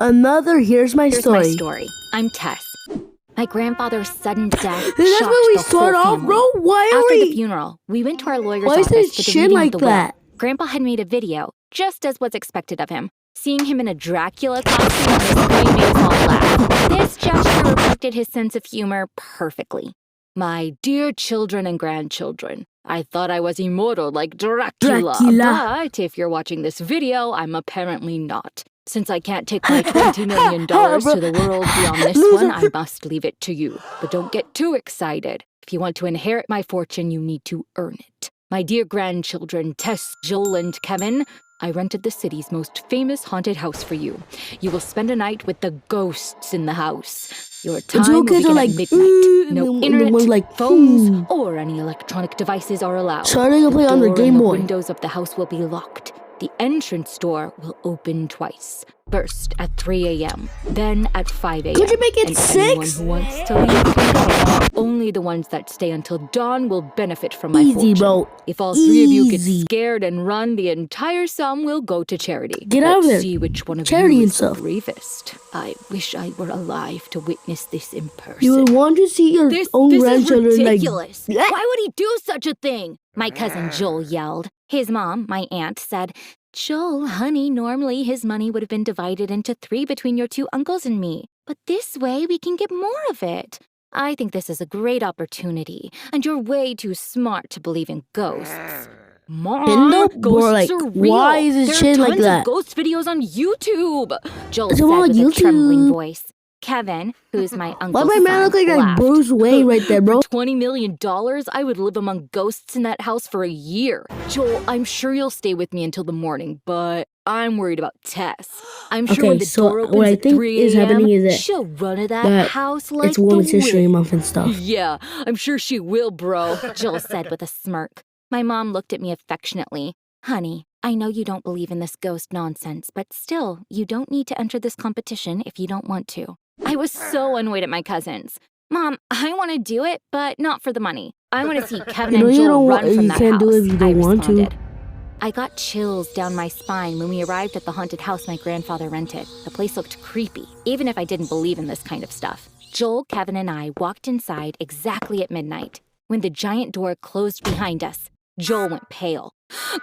another Here's My Here's Story. my story. I'm Tess. My grandfather's sudden death That's shocked where we the start whole off, family. bro. Why are After we? the funeral, we went to our lawyer's Why is office his for the chin reading like of the that? will. Grandpa had made a video, just as was expected of him. Seeing him in a Dracula costume on the screen made us all laugh. This gesture reflected his sense of humor perfectly. My dear children and grandchildren, I thought I was immortal like Dracula. But if you're watching this video, I'm apparently not. Since I can't take my $20 million to the world beyond this one, I must leave it to you. But don't get too excited. If you want to inherit my fortune, you need to earn it. My dear grandchildren, Tess, Joel, and Kevin, I rented the city's most famous haunted house for you. You will spend a night with the ghosts in the house. Your time will begin at midnight. No internet, phones, or any electronic devices are allowed. Starting to play on the Game Boy. The windows of the house will be locked. The entrance door will open twice. First at 3 a.m., then at 5 a.m. Could you make it and 6? anyone who wants to leave can go. Only the ones that stay until dawn will benefit from my fortune. Bro. If all three of you get scared and run, the entire sum will go to charity. Get out of there. Let's see which one of Charity you and is the stuff. bravest. I wish I were alive to witness this in person. You would want to see your own grandchildren This is ridiculous. like. Why would he do such a thing? My cousin Joel yelled. His mom, my aunt, said, Joel, honey, normally his money would have been divided into 3 between your 2 uncles and me. But this way we can get more of it. I think this is a great opportunity, and you're way too smart to believe in ghosts. Mom, ghosts are real. Why is his chin like There are that? tons of ghost videos on YouTube. Joel It's said on with a YouTube. trembling voice. Kevin, who's my uncle's Why my man look like that laughed. Bruce Wayne right there, bro? For $20 million, I would live among ghosts in that house for a year. Joel, I'm sure you'll stay with me until the morning, but I'm worried about Tess. I'm sure when the door opens what I at think 3 is a.m., happening is that she'll run to that house like it's Women's the History wind. Month and stuff. Yeah, I'm sure she will, bro, Joel said with a smirk. My mom looked at me affectionately. Honey, I know you don't believe in this ghost nonsense, but still, you don't need to enter this competition if you don't want to. I was so annoyed at my cousins. Mom, I want to do it, but not for the money. I want to see Kevin and Joel run from that house. You can't do it if you don't want to. I got chills down my spine when we arrived at the haunted house my grandfather rented. The place looked creepy, even if I didn't believe in this kind of stuff. Joel, Kevin, and I walked inside exactly at midnight. When the giant door closed behind us, Joel went pale.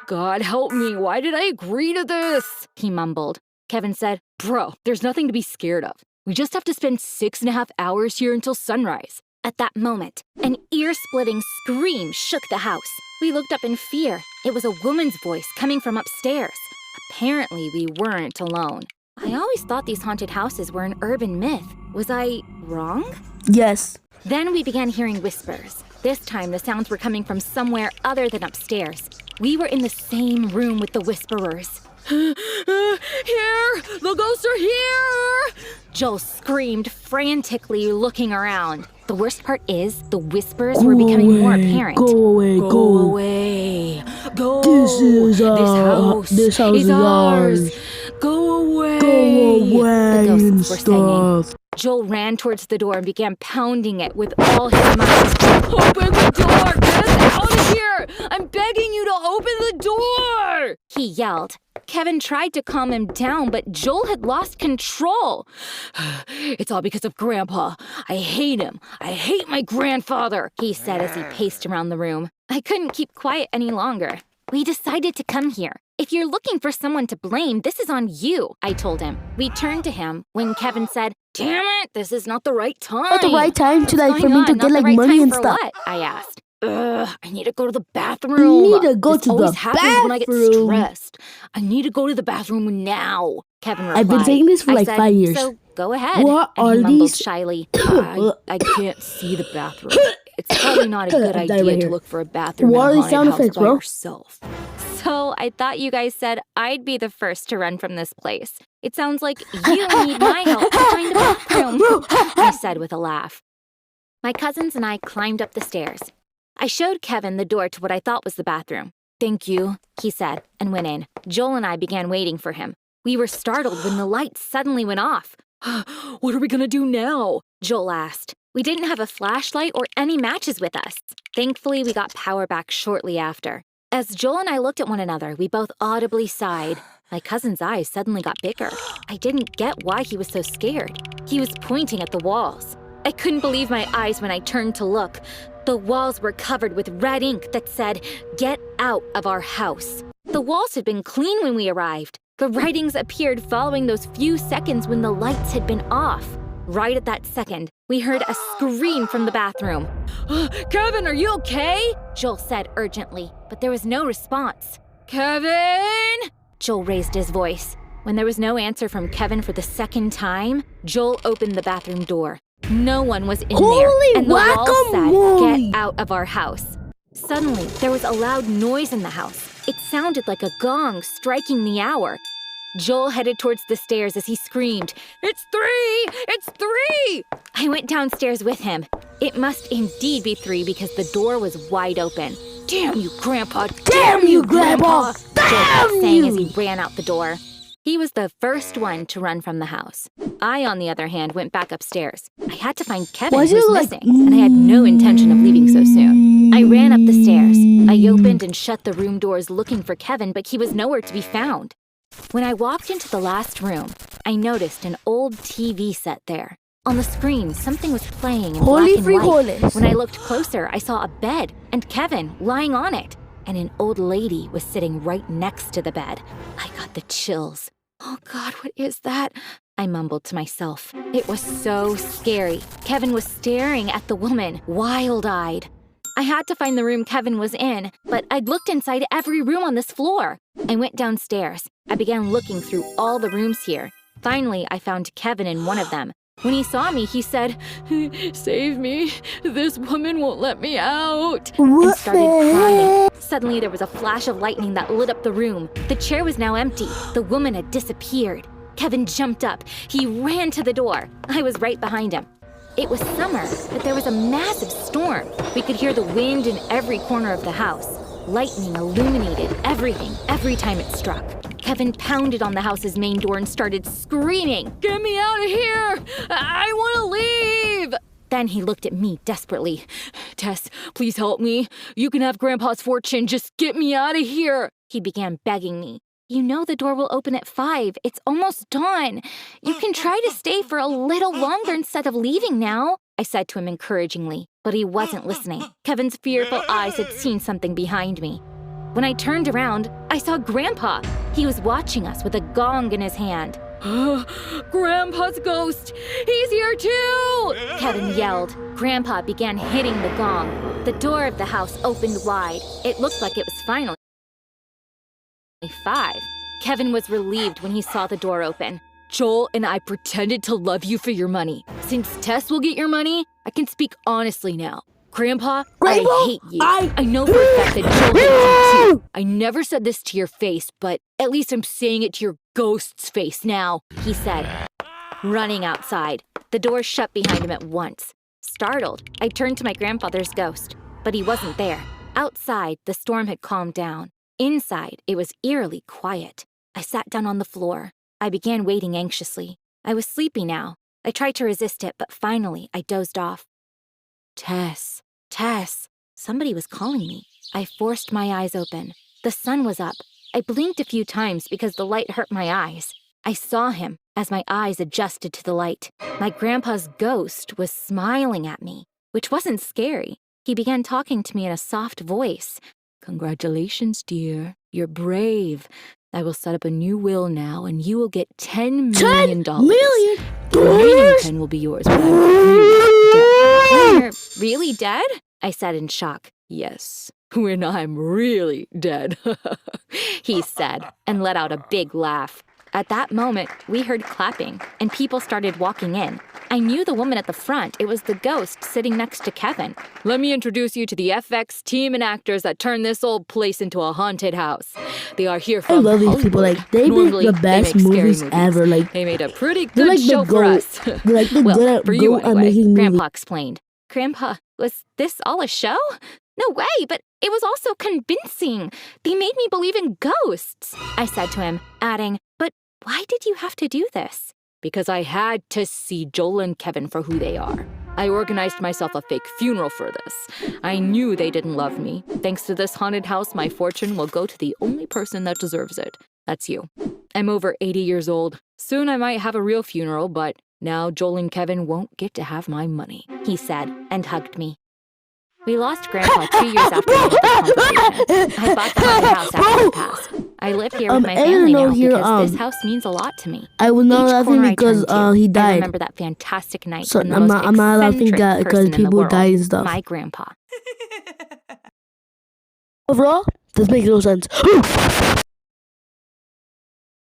God help me, why did I agree to this? He mumbled. Kevin said, Bro, there's nothing to be scared of. We just have to spend 6.5 hours here until sunrise. At that moment, an ear-splitting scream shook the house. We looked up in fear. It was a woman's voice coming from upstairs. Apparently, we weren't alone. I always thought these haunted houses were an urban myth. Was I wrong? Yes. Then we began hearing whispers. This time, the sounds were coming from somewhere other than upstairs. We were in the same room with the whisperers. Here! The ghosts are here! Joel screamed, frantically looking around. The worst part is, the whispers were becoming more apparent. Go away, Go away. Go. This house is ours. Go away. Go away The and ghosts were stuff. singing. Joel ran towards the door and began pounding it with all his might. Open the door! Get us out of here! I'm begging you to open the door! He yelled. Kevin tried to calm him down, but Joel had lost control. It's all because of Grandpa. I hate him. I hate my grandfather, he said as he paced around the room. I couldn't keep quiet any longer. We decided to come here. If you're looking for someone to blame, this is on you, I told him. We turned to him when Kevin said, Damn it, this is not the right time. Not the right time to for me to get Not the right money time and for stuff. What? I asked. I need to go to the bathroom. You need to go this to always the happens bathroom. when I get stressed. I need to go to the bathroom now, Kevin replied. I've been saying this for I like said, 5 years. So go ahead. What and are he mumbled these? shyly. I can't see the bathroom. It's probably not a good I'm idea right to here. look for a bathroom What are in a these sound haunted house effects, by bro? yourself. So I thought you guys said I'd be the first to run from this place. It sounds like you need my help to find the bathroom, I said with a laugh. My cousins and I climbed up the stairs. I showed Kevin the door to what I thought was the bathroom. Thank you, he said, and went in. Joel and I began waiting for him. We were startled when the lights suddenly went off. What are we gonna do now? Joel asked. We didn't have a flashlight or any matches with us. Thankfully, we got power back shortly after. As Joel and I looked at one another, we both audibly sighed. My cousin's eyes suddenly got bigger. I didn't get why he was so scared. He was pointing at the walls. I couldn't believe my eyes when I turned to look. The walls were covered with red ink that said, "Get out of our house." The walls had been clean when we arrived. The writings appeared following those few seconds when the lights had been off. Right at that second, we heard a scream from the bathroom. "Kevin, are you okay?" Joel said urgently, but there was no response. "Kevin?" Joel raised his voice. When there was no answer from Kevin for the second time, Joel opened the bathroom door. No one was in there, and the walls said, "Get out of our house." Suddenly, there was a loud noise in the house. It sounded like a gong striking the hour. Joel headed towards the stairs as he screamed, "It's 3! It's 3!" I went downstairs with him. It must indeed be 3 because the door was wide open. "Damn you, Grandpa! Damn you, Grandpa! Joel kept Damn saying you! as he ran out the door. He was the first one to run from the house. I, on the other hand, went back upstairs. I had to find Kevin, who was missing, and I had no intention of leaving so soon. I ran up the stairs. I opened and shut the room doors looking for Kevin, but he was nowhere to be found. When I walked into the last room, I noticed an old TV set there. On the screen, something was playing in black and white. frijoles. When I looked closer, I saw a bed and Kevin lying on it, and an old lady was sitting right next to the bed. I got the chills. "Oh God, what is that?" I mumbled to myself. It was so scary. Kevin was staring at the woman, wild-eyed. I had to find the room Kevin was in, but I'd looked inside every room on this floor. I went downstairs. I began looking through all the rooms here. Finally, I found Kevin in one of them. When he saw me, he said, "Save me. This woman won't let me out," and started crying. Suddenly, there was a flash of lightning that lit up the room. The chair was now empty. The woman had disappeared. Kevin jumped up. He ran to the door. I was right behind him. It was summer, but there was a massive storm. We could hear the wind in every corner of the house. Lightning illuminated everything every time it struck. Kevin pounded on the house's main door and started screaming, "Get me out of here! I want to leave!" Then he looked at me desperately. "Tess, please help me. You can have Grandpa's fortune. Just get me out of here," he began begging me. "You know the door will open at 5. It's almost dawn. You can try to stay for a little longer instead of leaving now," I said to him encouragingly, but he wasn't listening. Kevin's fearful eyes had seen something behind me. When I turned around, I saw Grandpa. He was watching us with a gong in his hand. "Grandpa's ghost! He's here too!" Kevin yelled. Grandpa began hitting the gong. The door of the house opened wide. It looked like it was finally 5. Kevin was relieved when he saw the door open. "Joel and I pretended to love you for your money. Since Tess will get your money, I can speak honestly now. Grandpa, I hate you. I know for a fact that Joel hates you too. I never said this to your face, but at least I'm saying it to your ghost's face now," he said, running outside. The door shut behind him at once. Startled, I turned to my grandfather's ghost, but he wasn't there. Outside, the storm had calmed down. Inside, it was eerily quiet. I sat down on the floor. I began waiting anxiously. I was sleepy now. I tried to resist it, but finally, I dozed off. "Tess, Tess." Somebody was calling me. I forced my eyes open. The sun was up. I blinked a few times because the light hurt my eyes. I saw him as my eyes adjusted to the light. My grandpa's ghost was smiling at me, which wasn't scary. He began talking to me in a soft voice. "Congratulations, dear. You're brave. I will set up a new will now, and you will get $10 million. $10 million? The remaining 10 will be yours when I'm really dead." "When you're really dead?" I said in shock. "Yes, when I'm really dead," he said, and let out a big laugh. At that moment, we heard clapping, and people started walking in. I knew the woman at the front. It was the ghost sitting next to Kevin. "Let me introduce you to the FX team and actors that turned this old place into a haunted house. They are here I from love these people. Hollywood. Like, they Normally, make the best they make scary movies ever. Like, they made a pretty they're good like show the for goat. us." They're like the "Well, good for you goat at anyway," making movies. Grandpa explained. "Grandpa, was this all a show?" "No way, but it was also convincing. They made me believe in ghosts," I said to him, adding, "But why did you have to do this?" "Because I had to see Joel and Kevin for who they are. I organized myself a fake funeral for this. I knew they didn't love me. Thanks to this haunted house, my fortune will go to the only person that deserves it. That's you. I'm over 80 years old. Soon I might have a real funeral, but now Joel and Kevin won't get to have my money, he said and hugged me. We lost Grandpa 2 years after we had this conversation. I bought the haunted house after he passed. I live here with my family now because this house means a lot to me. I was not Each laughing corner I because turn to, he I died. remember that fantastic night So when the I'm most not laughing eccentric that because person in the people world, die and stuff. my grandpa. Overall, this makes no sense.